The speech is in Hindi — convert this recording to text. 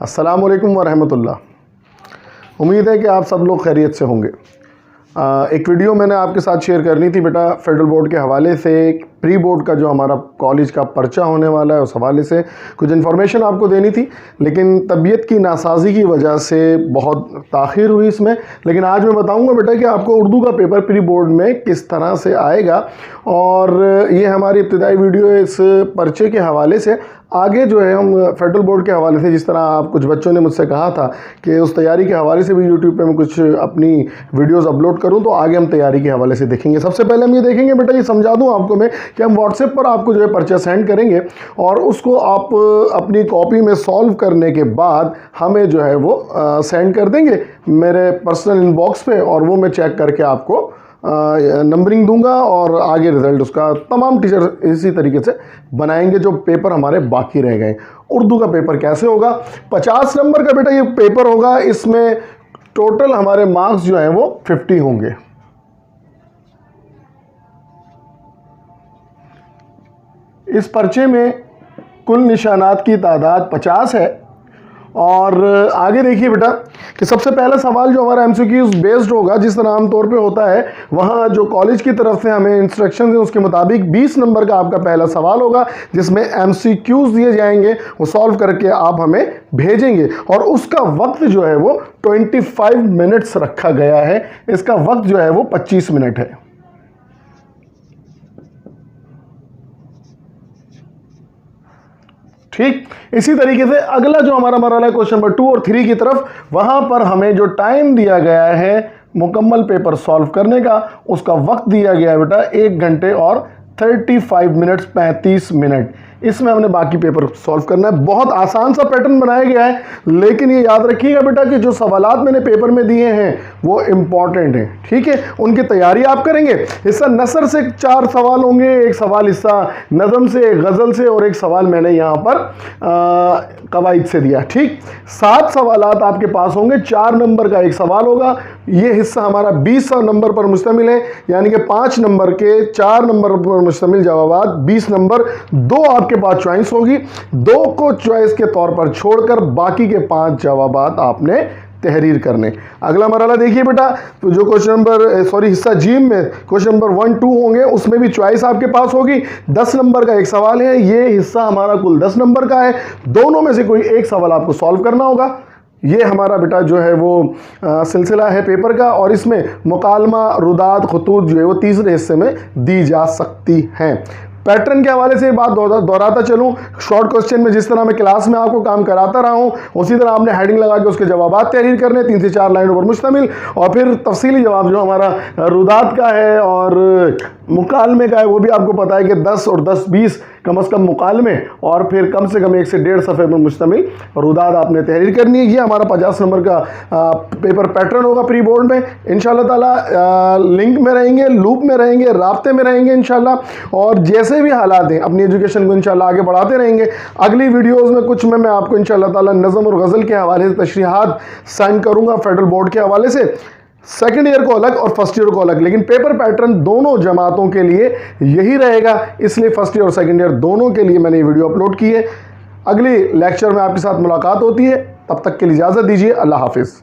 अस्सलाम वालेकुम वरहमतुल्लाह। उम्मीद है कि आप सब लोग खैरियत से होंगे। एक वीडियो मैंने आपके साथ शेयर करनी थी बेटा, फेडरल बोर्ड के हवाले से प्री बोर्ड का जो हमारा कॉलेज का पर्चा होने वाला है उस हवाले से कुछ इन्फॉर्मेशन आपको देनी थी, लेकिन तबीयत की नासाजी की वजह से बहुत ताख़ीर हुई इसमें। लेकिन आज मैं बताऊंगा बेटा कि आपको उर्दू का पेपर प्री बोर्ड में किस तरह से आएगा, और ये हमारी इब्तिदाई वीडियो है इस पर्चे के हवाले से। आगे जो है हम फेडरल बोर्ड के हवाले से, जिस तरह आप कुछ बच्चों ने मुझसे कहा था कि उस तैयारी के हवाले से भी यूट्यूब पे मैं कुछ अपनी वीडियोस अपलोड करूं, तो आगे हम तैयारी के हवाले से देखेंगे। सबसे पहले हम ये देखेंगे बेटा, ये समझा दूं आपको मैं कि हम व्हाट्सएप पर आपको जो है पर्चा सेंड करेंगे और उसको आप अपनी कॉपी में सॉल्व करने के बाद हमें जो है वो सेंड कर देंगे मेरे पर्सनल इनबॉक्स पे, और वो मैं चेक करके आपको नंबरिंग दूंगा और आगे रिज़ल्ट उसका तमाम टीचर इसी तरीके से बनाएंगे जो पेपर हमारे बाकी रह गए। उर्दू का पेपर कैसे होगा? 50 नंबर का बेटा ये पेपर होगा। इसमें टोटल हमारे मार्क्स जो हैं वो 50 होंगे। इस पर्चे में कुल निशानात की तादाद 50 है। और आगे देखिए बेटा कि सबसे पहला सवाल जो हमारा एमसीक्यूज बेस्ड होगा, जिस तरह आमतौर पे होता है, वहाँ जो कॉलेज की तरफ से हमें इंस्ट्रक्शंस हैं उसके मुताबिक 20 नंबर का आपका पहला सवाल होगा, जिसमें एमसीक्यूज दिए जाएंगे, वो सॉल्व करके आप हमें भेजेंगे। और उसका वक्त जो है वो 25 मिनट्स रखा गया है। इसका वक्त जो है वो 25 मिनट है। ठीक इसी तरीके से अगला जो हमारा मरहला है क्वेश्चन नंबर 2 और 3 की तरफ, वहां पर हमें जो टाइम दिया गया है मुकम्मल पेपर सॉल्व करने का, उसका वक्त दिया गया है बेटा 1 घंटे और 35 मिनट्स 35 मिनट। इसमें हमने बाकी पेपर सॉल्व करना है। बहुत आसान सा पैटर्न बनाया गया है, लेकिन ये याद रखिएगा बेटा कि जो सवालात मैंने पेपर में दिए हैं वो इम्पॉर्टेंट हैं। ठीक है, उनकी तैयारी आप करेंगे। हिस्सा नसर से 4 सवाल होंगे, एक सवाल हिस्सा नज़म से, एक गज़ल से, और एक सवाल मैंने यहाँ पर कवाइद से दिया। ठीक 7 सवालात आपके पास होंगे। 4 नंबर का एक सवाल होगा। ये हिस्सा हमारा 20 नंबर पर मुश्तमिल है, यानी कि 5 नंबर के 4 नंबर पर मुश्तमिल जवाबात 20 नंबर। 2 आपके पास चॉइस होगी, 2 को चॉइस के तौर पर छोड़कर बाकी के 5 जवाबात आपने तहरीर करने। अगला मरहला देखिए बेटा, तो जो क्वेश्चन नंबर हिस्सा जीम में क्वेश्चन नंबर 1, 2 होंगे, उसमें भी चॉइस आपके पास होगी। 10 नंबर का एक सवाल है। ये हिस्सा हमारा कुल 10 नंबर का है। दोनों में से कोई एक सवाल आपको सॉल्व करना होगा। ये हमारा बेटा जो है वो सिलसिला है पेपर का, और इसमें मुकालमा, रुदात, खुतूत जो है वो तीसरे हिस्से में दी जा सकती हैं। पैटर्न के हवाले से बात दोहराता चलूं, शॉर्ट क्वेश्चन में जिस तरह मैं क्लास में आपको काम कराता रहा हूं, उसी तरह आपने हेडिंग लगा के उसके जवाबात तहरीर करने, 3 से 4 लाइनों पर मुश्तमिल, और फिर तफसीली जवाब जो हमारा रुदात का है और मुकालमे का है वो भी आपको पता है कि 10 और 10-20 कम से कम मुकालमे, और फिर कम से कम 1 से 1.5 सफ़े पर मुश्तमिल रुदात आपने तहरीर करनी है। ये हमारा 50 नंबर का पेपर पैटर्न होगा प्री बोर्ड में। इंशाल्लाह ताला लिंक में रहेंगे, लूप में रहेंगे, राब्ते में रहेंगे इंशाल्लाह, और जैसे भी हालात हैं अपनी एजुकेशन को इंशाल्लाह आगे बढ़ाते रहेंगे। अगली वीडियोज़ में कुछ में मैं आपको इंशाल्लाह ताला नज़म और गज़ल के हवाले से तशरीहात साइन करूँगा फेडरल बोर्ड के हवाले से, सेकेंड ईयर को अलग और फर्स्ट ईयर को अलग, लेकिन पेपर पैटर्न दोनों जमातों के लिए यही रहेगा। इसलिए फर्स्ट ईयर और सेकेंड ईयर दोनों के लिए मैंने ये वीडियो अपलोड की है। अगली लेक्चर में आपके साथ मुलाकात होती है, तब तक के लिए इजाज़त दीजिए। अल्लाह हाफिज़।